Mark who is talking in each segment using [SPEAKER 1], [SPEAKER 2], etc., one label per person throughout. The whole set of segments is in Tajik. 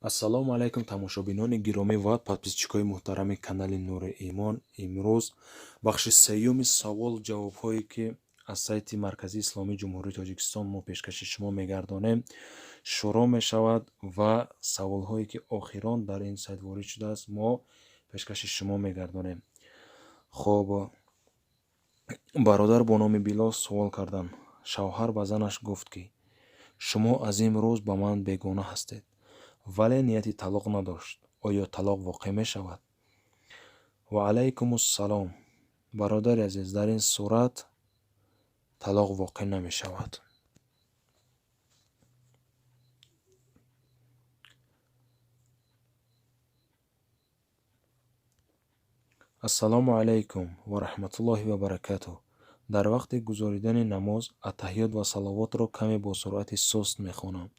[SPEAKER 1] ассалому алайкум тамошобинони гиромӣ ва подписчикои муҳтарами канали Нури Имон. Имрӯз бахши сеюми савол-ҷавобҳое, ки аз сайти Марказии Исломии Ҷумҳурии Тоҷикистон мо пешкаши шумо мегардонем, шурӯъ мешавад ва саволҳое, ки охирон дар ин сайт ворид шудааст, мо пешкаши шумо мегардонем. хоб, бародар бо номи Билол суол карданд. Шавҳар ба занаш гуфт, ки шумо аз имрӯз ба ман бегона ҳастед, вале нияти талоқ надошт. оё талоқ воқеъ мешавад? Ва алайкумуссалом. бародари азиз, дар ин сурат талоқ воқеъ намешавад. ассалому алайкум ва раҳматуллоҳи ва баракатуҳ. дар вақти гузоридани намоз атаҳиёт ва саловотро каме бо суръати суст мехонам.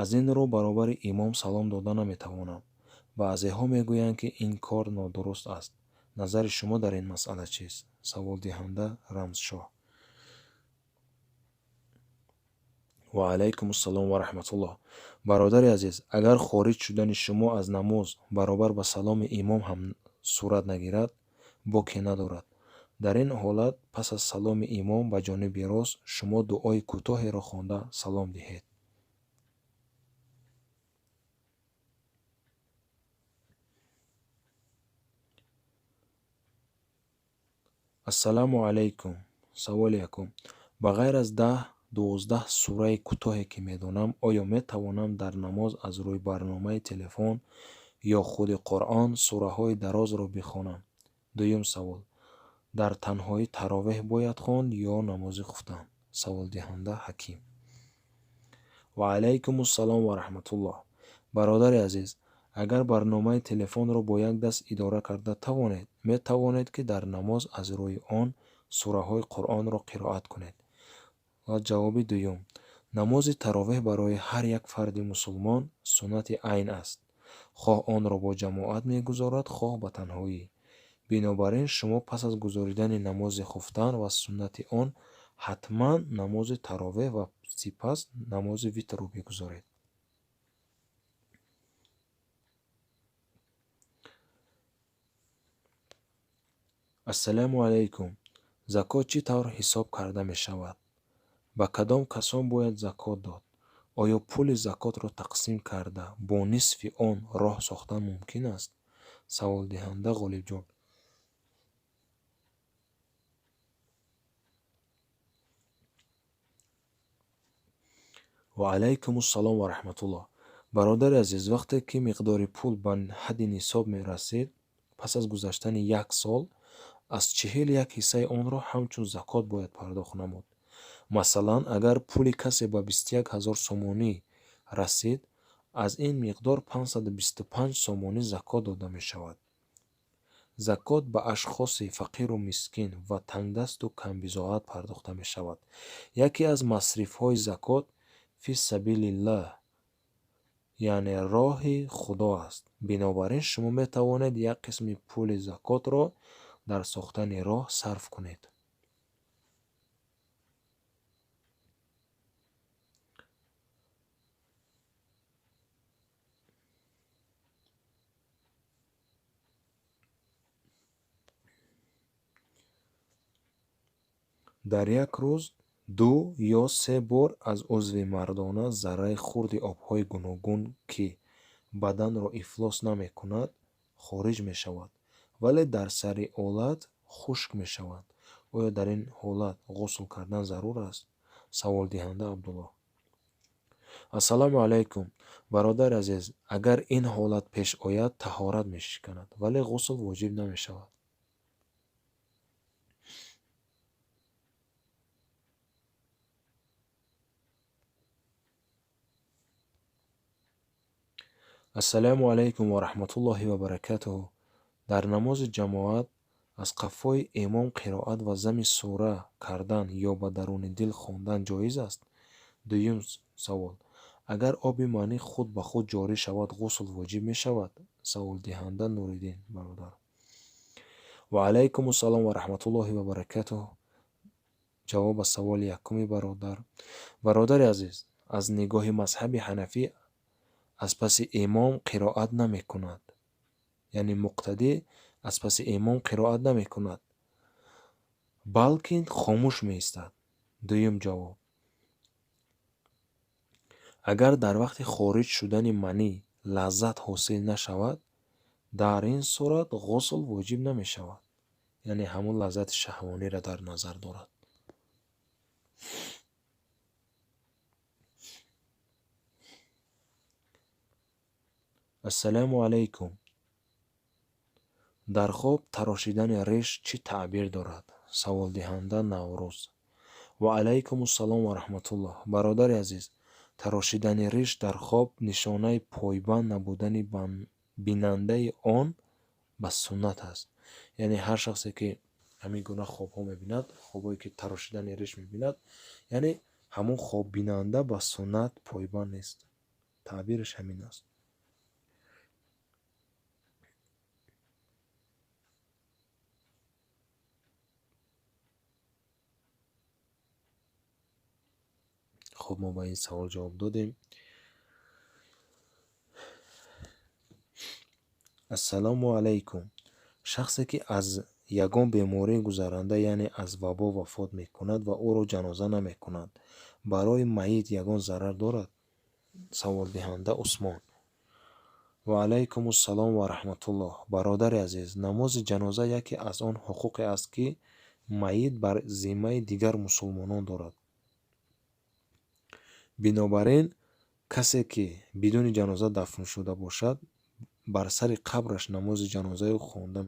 [SPEAKER 1] аз ин рӯ баробари имом салом дода наметавонам. баъзеҳо мегӯянд, ки ин кор нодуруст аст. назари шумо дар ин масъала чист? Саволдиҳанда Рамзшоҳ. ва алайкумуссалом ва раҳматуллоҳ. бародари азиз, агар хориҷ шудани шумо аз намоз баробар ба саломи имом ҳам сурат нагирад, боке надорад. дар ин ҳолат пас аз саломи имом ба ҷониби рост шумо дуои кӯтоҳеро хонда салом диҳед. ассалому алайкум. саволи якум. ба ғайр аз 10-12 сураи кӯтоҳе ки медонам, оё метавонам дар намоз аз рӯи барномаи телефон ё худи Қуръон сураҳои дарозро бихонам? дуюм савол. дар танҳоӣ таровеҳ бояд хонд ё намози хуфтан? Саволдиҳанда Ҳаким. ва алайкумуссалом ва раҳматуллоҳ. бародари азиз, агар барномаи телефонро бо як даст идора карда тавонед, метавонед, ки дар намоз аз рӯи он сураҳои Қуръонро қироат кунед. ва ҷавоби дуюм. намози таровеҳ барои ҳар як фарди мусулмон суннати айн аст. хоҳ онро бо ҷамоат мегузорад, хоҳ ба танҳоӣ. бинобар ин шумо пас аз гузоридани намози хуфтан ва суннати он ҳатман намози таровеҳ ва сипас намози витрро бигузоред. ассалому алайкум. закот чӣ тавр ҳисоб карда мешавад? ба кадом касон бояд закот дод? оё пули закотро тақсим карда бо нисфи он роҳ сохтан мумкин аст? Саволдиҳанда Ғолибҷон. ва алайкумуссалом ва раҳматуллоҳ. бародари азиз, вақте ки миқдори пул ба ҳадди нисоб мерасид, пас аз гузаштани 1 сол аз 41 ҳиссаи онро ҳамчун закот бояд пардохт намуд. масалан, агар пули касе ба 21 000 сомонӣ расид, аз ин миқдор 525 сомонӣ закот дода мешавад. закот ба ашхоси фақиру мискин ва тангдасту камбизоат пардохта мешавад. яке аз масрифҳои закот фи сабилиллаҳ, яъне роҳи худо аст. бинобар ин шумо метавонед як қисми пули закотро дар сохтани роҳ сарф кунед. дар як рӯз 2 ё 3 бор аз узви мардона зарраи хурди обҳои гуногун, ки баданро ифлос намекунад, хориҷ мешавад, вале дар сари олат хушк мешавад. оё дар ин ҳолат ғусл кардан зарур аст? Саволдиҳанда Абдуллоҳ. ассалому алайкум. бародари азиз, агар ин ҳолат пеш ояд, таҳорат мешиканад, вале ғусл воҷиб намешавад. ассалому алайкум ва раҳматуллоҳи ва баракатуҳ. дар намози ҷамоат аз қафои имом қироат ва зами сура кардан ё ба даруни дил хондан ҷоиз аст? дуюм савол. агар оби манӣ худ ба худ ҷорӣ шавад, ғусл воҷиб мешавад? Саволдиҳанда Нуриддин бародар. ва алайкумуссалом ва раҳматуллоҳи ва баракатуҳ. ҷавоб ба саволи якуми бародар. бародари азиз, аз нигоҳи мазҳаби ҳанафӣ аз паси имом қироат намекунад. яъне муқтадӣ аз паси имом қироат намекунад, балки хомӯш меистад. дуюм ҷавоб: агар дар вақти хориҷ шудани манӣ лаззат ҳосил нашавад, дар ин сурат ғусл воҷиб намешавад. яъне ҳамун лаззати шаҳвониро дар назар дорад. ассалому алайкум. дар хоб тарошидани реш чӣ таъбир дорад? саволдиҳанда Наврӯз. ва алайкум ассалом ва раҳматуллоҳ. бародари азиз, тарошидани реш дар хоб нишонаи пойбанд набудани бинандаи он ба суннат аст. яъне ҳар шахсе ки ҳамин гуна хобҳо мебинад, хобҳое ки тарошидани реш мебинад, яъне ҳамун хоббинанда ба суннат пойбанд нест. таъбираш ҳамин аст. хуб, мо ба ин савол ҷавоб додем. ассалому алайкум. шахсе ки аз ягон беморӣ гузаранда, яъне аз вабо вафот мекунад ва ӯро ҷаноза намекунад, барои майит ягон зарар дорад? саволдиҳанда Усмон. ва алайкум ассалом ва раҳматуллоҳ. бародари азиз, намози ҷаноза яке аз он ҳуқуқе аст, ки майит бар зиммаи дигар мусулмонон дорад. бинобар ин касе ки бидуни ҷаноза дафн шуда бошад, бар сари қабраш намози ҷанозаи ӯ хонда